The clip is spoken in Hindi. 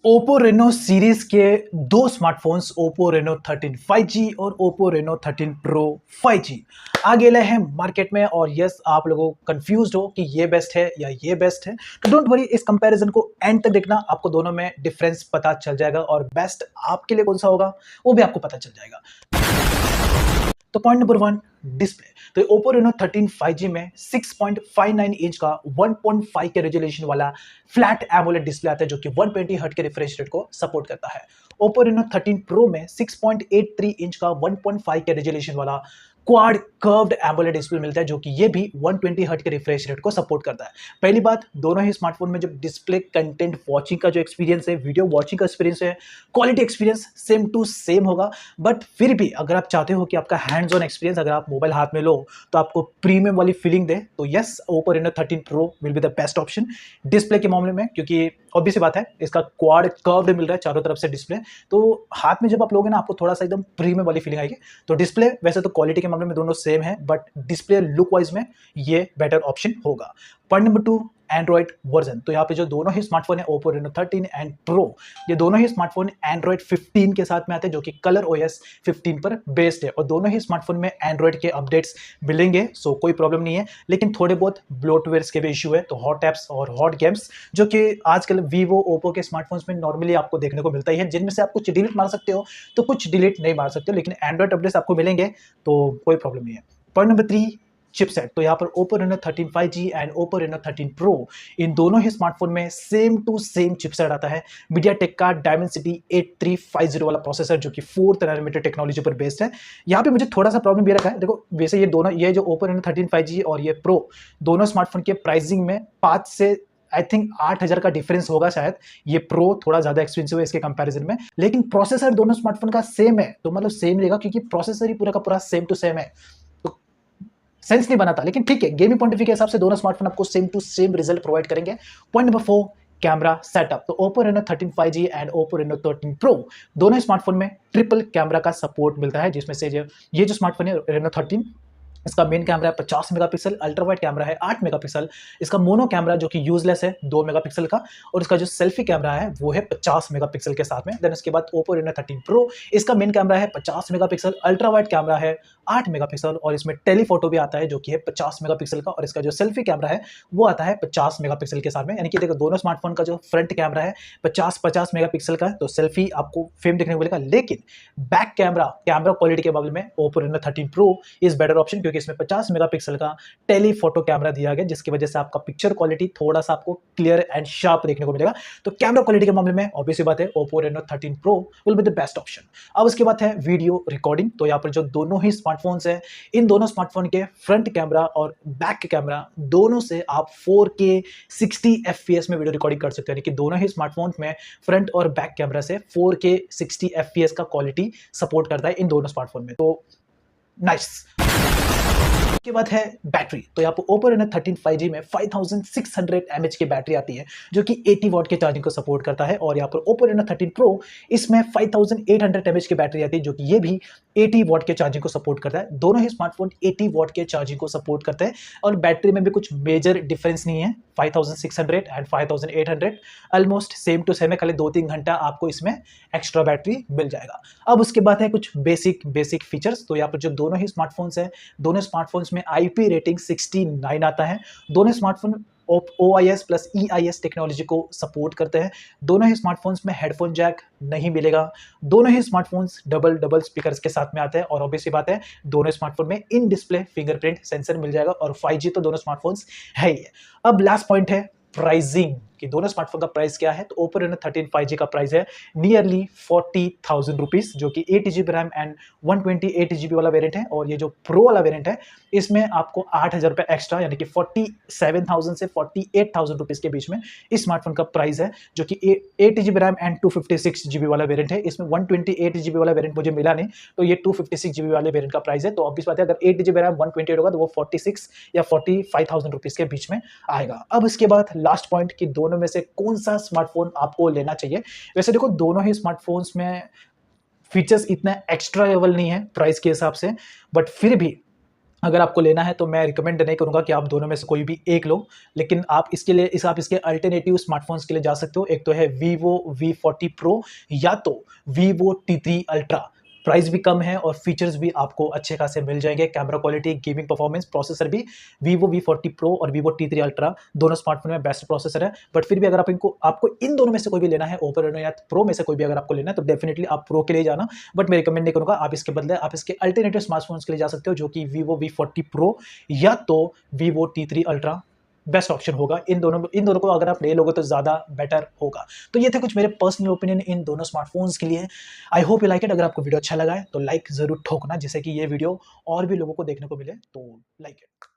ओप्पो रेनो सीरीज के दो स्मार्टफोन्स ओप्पो रेनो 13 5G और ओप्पो रेनो 13 प्रो 5G आ गए हैं मार्केट में। और यस, आप लोगों कंफ्यूज हो कि ये बेस्ट है या ये बेस्ट है, तो डोंट वरी, इस कंपैरिजन को एंड तक देखना, आपको दोनों में डिफरेंस पता चल जाएगा और बेस्ट आपके लिए कौन सा होगा वो भी आपको पता चल जाएगा। तो पॉइंट नंबर 1, डिस्प्ले। तो ओप्पो रेनो 13 5G में 6.59 इंच का 1.5 के रेजोल्यूशन वाला फ्लैट एमोलेड डिस्प्ले आता है जो कि 120 हर्ट्ज के रिफ्रेश रेट को सपोर्ट करता है। ओप्पो रेनो 13 प्रो में 6.83 इंच का 1.5 के रेजोल्यूशन वाला क्वाड कर्व्ड एमोलेड डिस्प्ले मिलता है जो कि ये भी 120 हर्ट्ज के रिफ्रेश रेट को सपोर्ट करता है। पहली बात, दोनों ही स्मार्टफोन में जब डिस्प्ले कंटेंट वॉचिंग का जो एक्सपीरियंस है, वीडियो वॉचिंग का एक्सपीरियंस है, quality experience same to same होगा। बट फिर भी अगर आप चाहते हो कि आपका हैंड्स ऑन एक्सपीरियंस, अगर आप मोबाइल हाथ में लो तो आपको प्रीमियम वाली फीलिंग दे, तो yes, Oppo Reno 13 pro will be the best option display के मामले में, क्योंकि ऑब्वियस सी बात है इसका क्वाड कर्व्ड मिल रहा है चारों तरफ से डिस्प्ले, तो हाथ में जब आप लोगे ना आपको थोड़ा सा एकदम प्रीमियम वाली फीलिंग आएगी। तो डिस्प्ले वैसे तो क्वालिटी के मामले में दोनों सेम है, बट डिस्प्ले लुक वाइज में ये बेटर ऑप्शन होगा। Point number 2, Android version. तो यहाँ पे जो दोनों ही स्मार्टफोन है ओप्पो रेनो 13 एंड प्रो, ये दोनों ही स्मार्टफोन एंड्रॉइड 15 के साथ में आते हैं जो कि कलर ओएस 15 पर बेस्ड है, और दोनों ही स्मार्टफोन में एंड्रॉइड के अपडेट्स मिलेंगे, सो कोई प्रॉब्लम नहीं है। लेकिन थोड़े बहुत ब्लोटवेयर्स के भी इशू है, तो हॉट ऐप्स और हॉट गेम्स जो कि आजकल वीवो ओप्पो के स्मार्टफोन्स में नॉर्मली आपको देखने को मिलता ही है, जिनमें से आप कुछ डिलीट मार सकते हो तो कुछ डिलीट नहीं मार सकते हो, लेकिन एंड्रॉइड अपडेट्स आपको मिलेंगे, तो कोई प्रॉब्लम नहीं है। Point number 3, chipset. तो यहाँ पर Oppo Reno 13 5G and Oppo Reno 13 pro, इन दोनों ही स्मार्टफोन में सेम टू सेम चिपसेट आता है। मीडियाटेक का डायमेंसिटी 8350 वाला प्रोसेसर जो कि 4 नैनोमीटर टेक्नोलॉजी पर बेस्ड है। यहाँ पे मुझे थोड़ा सा प्रॉब्लम ये रखा है, देखो वैसे ये दोनों, ये जो ओप्पो रेनो 13 5G और ये प्रो, दोनों स्मार्टफोन के प्राइसिंग में 5 से आई थिंक 8,000 का डिफरेंस होगा शायद। ये प्रो थोड़ा ज्यादा एक्सपेंसिव है इसके कंपैरिजन में, लेकिन प्रोसेसर दोनों स्मार्टफोन का सेम है, तो मतलब सेम रहेगा क्योंकि प्रोसेसर ही पूरा का पूरा सेम टू सेम है, सेंस नहीं बनाता। लेकिन ठीक है, गेमिंग पॉइंट ऑफ व्यू के हिसाब से दोनों स्मार्टफोन आपको same to same result provide करेंगे। Point number 4, camera setup. तो Oppo Reno 13 5G and Oppo Reno 13 pro, दोनों स्मार्टफोन में ट्रिपल कैमरा का सपोर्ट मिलता है, जिसमें से ये जो स्मार्टफोन है रेनो 13, इसका मेन कैमरा है 50 मेगापिक्सल, अल्ट्रा वाइड कैमरा है 8 मेगापिक्सल, इसका मोनो कैमरा जो कि यूजलेस है 2 मेगापिक्सल का, और इसका जो सेल्फी कैमरा है वो है 50 मेगापिक्सल के साथ में। देन उसके बाद ओप्पो रेनो 13 प्रो, इसका मेन कैमरा है 50 मेगापिक्सल, अल्ट्रा वाइड कैमरा है 8 मेगापिक्सल, और इसमें टेलीफोटो भी आता है जो कि है 50 मेगापिक्सल का, और इसका जो सेल्फी कैमरा है वो आता है 50 मेगापिक्सल के साथ में। यानी कि देखो, दोनों स्मार्टफोन का जो फ्रंट कैमरा है 50 मेगापिक्सल का है, तो सेल्फी आपको फेम देखने को मिलेगा। लेकिन बैक कैमरा क्वालिटी के मामले में Oppo Reno 13 pro is better option, क्योंकि इसमें 50 मेगापिक्सल का टेलीफोटो कैमरा दिया गया, जिसकी वजह से आपका पिक्चर क्वालिटी थोड़ा सा आपको क्लियर एंड शार्प देखने को मिलेगा। तो कैमरा क्वालिटी के मामले में ऑब्वियस बात है Oppo Reno 13 pro will be the best option. अब उसके बाद है वीडियो रिकॉर्डिंग। तो यहाँ पर जो दोनों ही स्मार्टफोन्स हैं, इन दोनों स्मार्टफोन के फ्रंट कैमरा और बैक कैमरा दोनों से आप 4K 60 FPS में वीडियो रिकॉर्डिंग कर सकते हैं। यानी कि दोनों ही स्मार्टफोन में फ्रंट और बैक कैमरा से 4K 60 FPS का क्वालिटी सपोर्ट करता है इन दोनों स्मार्टफोन में, तो नाइस। के बाद है बैटरी। तो यहाँ पर ओप्पो रेनो 13 5G में 5600 mAh की बैटरी आती है जो कि 80 वॉट के चार्जिंग को सपोर्ट करता है, और यहाँ पर ओप्पो रेनो 13 प्रो, इसमें 5800 mAh की बैटरी आती है जो कि ये भी 80 वॉट के चार्जिंग को सपोर्ट करता है। दोनों ही स्मार्टफोन 80 वॉट के चार्जिंग को सपोर्ट करते हैं, और बैटरी में भी कुछ मेजर डिफरेंस नहीं है। 5600 and 5800 almost same to same है, खाली 2-3 घंटा आपको इसमें एक्स्ट्रा बैटरी मिल जाएगा। अब उसके बाद है कुछ बेसिक फीचर्स। तो यहाँ पर जो दोनों ही स्मार्टफोन्स हैं, दोनों स्मार्टफोन्स में IP रेटिंग 69 आता है। दोनों smartphone OIS plus EIS technology को सपोर्ट करते हैं। दोनों ही स्मार्टफोन्स में हेडफोन जैक नहीं मिलेगा। दोनों ही स्मार्टफोन्स डबल स्पीकर्स के साथ में आते हैं, और ऑब्वियस सी बात है दोनों स्मार्टफोन में इन डिस्प्ले फिंगरप्रिंट सेंसर मिल जाएगा, और 5G तो दोनों स्मार्टफोन्स है ही है। अब लास्ट पॉइंट है प्राइसिंग, कि दोनों स्मार्टफोन का प्राइस क्या है। तो ओप्पो रेनो 13 5G का प्राइस है नियरली 40,000 रुपीज, जो कि 8GB रैम एंड 128GB वाला वेरिएंट है, और ये जो प्रो वाला वेरिएंट है इसमें आपको 8,000 रुपये एक्स्ट्रा, यानी कि 47,000 से 48,000 रुपीज के बीच में इस स्मार्टफोन का प्राइस है, जो कि 8GB रैम एंड 256GB वाला वेरिएंट है। इसमें 128GB वाला वेरिएंट मुझे मिला नहीं, तो ये 256GB वाले वेरिएंट का प्राइस है। तो ऑब्वियस बात है अगर 8GB रैम 128 होगा तो वो 46 या 45,000 रुपीज के बीच में आएगा। अब इसके बाद लास्ट पॉइंट, कि दोनों में से कौन सा स्मार्टफोन आपको लेना चाहिए। वैसे देखो, दोनों ही स्मार्टफोन्स में फीचर्स इतना एक्स्ट्रा लेवल नहीं है प्राइस के हिसाब से, बट फिर भी अगर आपको लेना है तो मैं रिकमेंड नहीं करूँगा कि आप दोनों में से कोई भी एक लो, लेकिन आप इसके लिए आप इसके अल्टरनेटिव स्मार्टफ़ोन्स के लिए जा सकते हो। एक तो है Vivo V40 Pro या तो Vivo T3 Ultra। प्राइस भी कम है और फीचर्स भी आपको अच्छे खासे मिल जाएँगे। Camera quality, gaming performance, processor भी Vivo V40 Pro और Vivo T3 Ultra दोनों स्मार्टफ़ोन में बेस्ट प्रोसेसर है। बट फिर भी अगर आपको इन दोनों में से कोई भी लेना है, Oppo Reno या Pro में से कोई भी अगर आपको लेना है, तो डेफिनिटली आप Pro के लिए जाना। बट मैं रिकमेंड नहीं करूँगा। आप इसके बदले आप इसके अल्टरनेटिव स्मार्टफ़ोन्स के लिए जा सकते हो, जो कि Vivo V40 Pro या तो Vivo T3 Ultra best option होगा। इन दोनों को अगर आप ले लोगे तो ज़्यादा बेटर होगा। तो ये थे कुछ मेरे पर्सनल ओपिनियन इन दोनों स्मार्टफ़ोन्स के लिए। I hope you like it. अगर आपको वीडियो अच्छा लगा है तो लाइक ज़रूर ठोकना, जिससे कि ये वीडियो और भी लोगों को देखने को मिले, तो लाइक इट।